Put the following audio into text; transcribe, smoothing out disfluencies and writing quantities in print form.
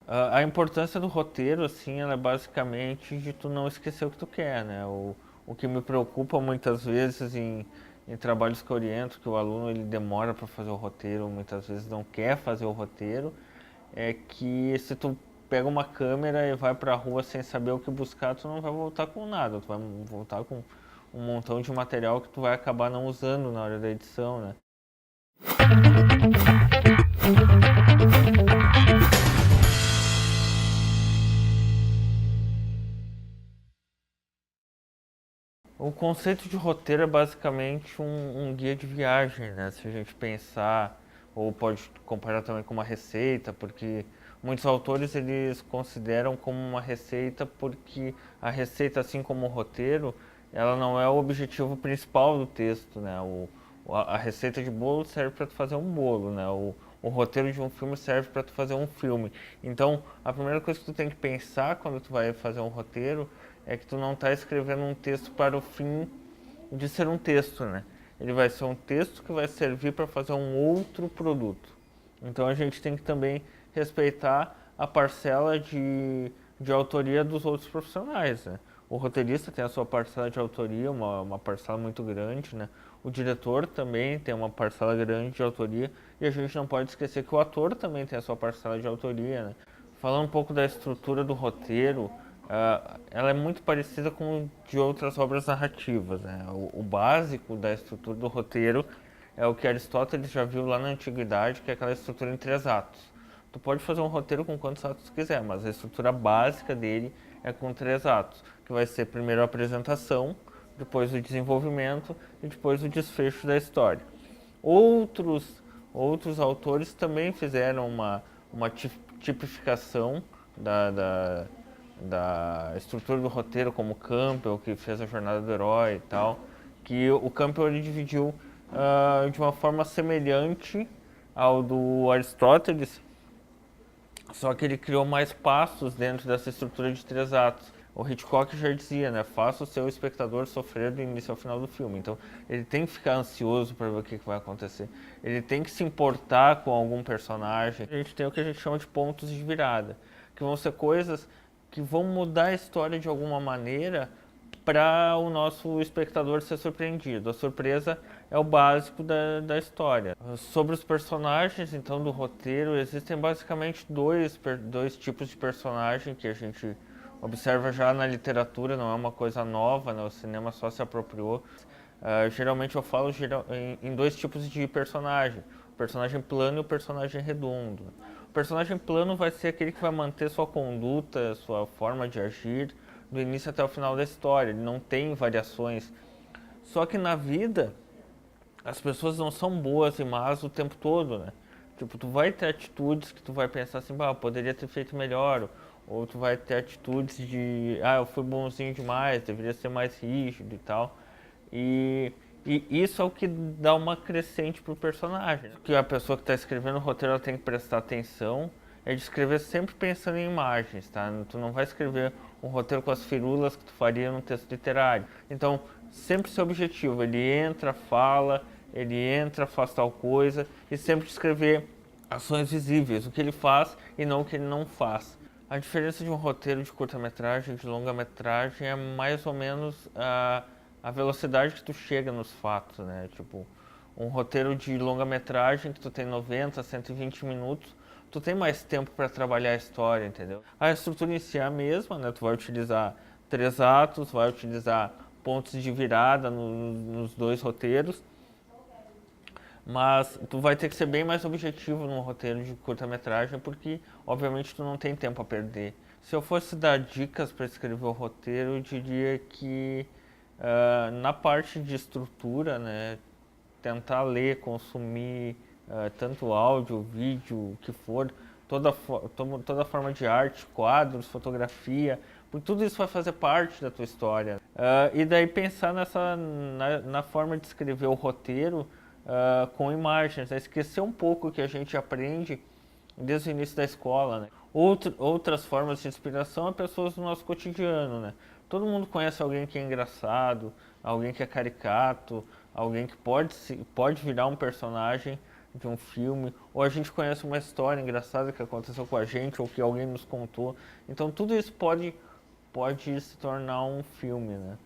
A importância do roteiro, assim, ela é basicamente de tu não esquecer o que tu quer, né? O que me preocupa muitas vezes em trabalhos que eu oriento, que o aluno ele demora para fazer o roteiro, muitas vezes não quer fazer o roteiro, é que se tu pega uma câmera e vai pra rua sem saber o que buscar, tu não vai voltar com nada, tu vai voltar com um montão de material que tu vai acabar não usando na hora da edição, né? O conceito de roteiro é basicamente um guia de viagem, né? Se a gente pensar, ou pode comparar também com uma receita, porque muitos autores eles consideram como uma receita porque a receita, assim como o roteiro, ela não é o objetivo principal do texto, né? A receita de bolo serve para tu fazer um bolo, né? O roteiro de um filme serve para tu fazer um filme. Então, a primeira coisa que tu tem que pensar quando tu vai fazer um roteiro é que tu não está escrevendo um texto para o fim de ser um texto, né? Ele vai ser um texto que vai servir para fazer um outro produto. Então a gente tem que também respeitar a parcela de autoria dos outros profissionais, né? O roteirista tem a sua parcela de autoria, uma parcela muito grande, né? O diretor também tem uma parcela grande de autoria e a gente não pode esquecer que o ator também tem a sua parcela de autoria, né? Falando um pouco da estrutura do roteiro, ela é muito parecida com de outras obras narrativas, né? O básico da estrutura do roteiro é o que Aristóteles já viu lá na antiguidade, que é aquela estrutura em três atos. Tu pode fazer um roteiro com quantos atos quiser, mas a estrutura básica dele é com três atos, que vai ser primeiro a apresentação, depois o desenvolvimento e depois o desfecho da história. Outros, outros autores também fizeram uma tipificação da, da, da estrutura do roteiro, como Campbell, que fez a Jornada do Herói e tal, que o Campbell ele dividiu de uma forma semelhante ao do Aristóteles, só que ele criou mais passos dentro dessa estrutura de três atos. O Hitchcock já dizia, né? Faça o seu espectador sofrer do início ao final do filme. Então, ele tem que ficar ansioso para ver o que vai acontecer. Ele tem que se importar com algum personagem. A gente tem o que a gente chama de pontos de virada, que vão ser coisas que vão mudar a história de alguma maneira para o nosso espectador ser surpreendido. A surpresa é o básico da história. Sobre os personagens, então, do roteiro, existem basicamente dois tipos de personagem que a gente observa já na literatura, não é uma coisa nova, né? O cinema só se apropriou. Geralmente eu falo em dois tipos de personagem, o personagem plano e o personagem redondo. O personagem plano vai ser aquele que vai manter sua conduta, sua forma de agir, do início até o final da história, ele não tem variações. Só que na vida, as pessoas não são boas e más o tempo todo, né? Tipo, tu vai ter atitudes que tu vai pensar assim, bah, eu poderia ter feito melhor, ou tu vai ter atitudes de, ah, eu fui bonzinho demais, deveria ser mais rígido e tal. E, e isso é o que dá uma crescente pro personagem. O que a pessoa que está escrevendo o roteiro ela tem que prestar atenção é de escrever sempre pensando em imagens, tá? Tu não vai escrever um roteiro com as firulas que tu faria num texto literário. Então, sempre seu objetivo, ele entra, fala, ele entra, faz tal coisa, e sempre escrever ações visíveis, o que ele faz e não o que ele não faz. A diferença de um roteiro de curta-metragem e de longa-metragem é mais ou menos a velocidade que tu chega nos fatos, né? Tipo, um roteiro de longa-metragem que tu tem 90, 120 minutos, tu tem mais tempo para trabalhar a história, entendeu? A estrutura em si é a mesma, né? Tu vai utilizar três atos, vai utilizar pontos de virada nos dois roteiros, mas tu vai ter que ser bem mais objetivo num roteiro de curta-metragem, porque obviamente tu não tem tempo a perder. Se eu fosse dar dicas para escrever o roteiro, eu diria que na parte de estrutura, né, tentar ler, consumir tanto áudio, vídeo, o que for, toda forma de arte, quadros, fotografia, porque tudo isso vai fazer parte da tua história. E daí pensar na forma de escrever o roteiro com imagens, né? Esquecer um pouco o que a gente aprende desde o início da escola, né? Outras formas de inspiração é pessoas do nosso cotidiano, né? Todo mundo conhece alguém que é engraçado, alguém que é caricato, alguém que pode virar um personagem de um filme, ou a gente conhece uma história engraçada que aconteceu com a gente, ou que alguém nos contou. Então tudo isso pode se tornar um filme, né?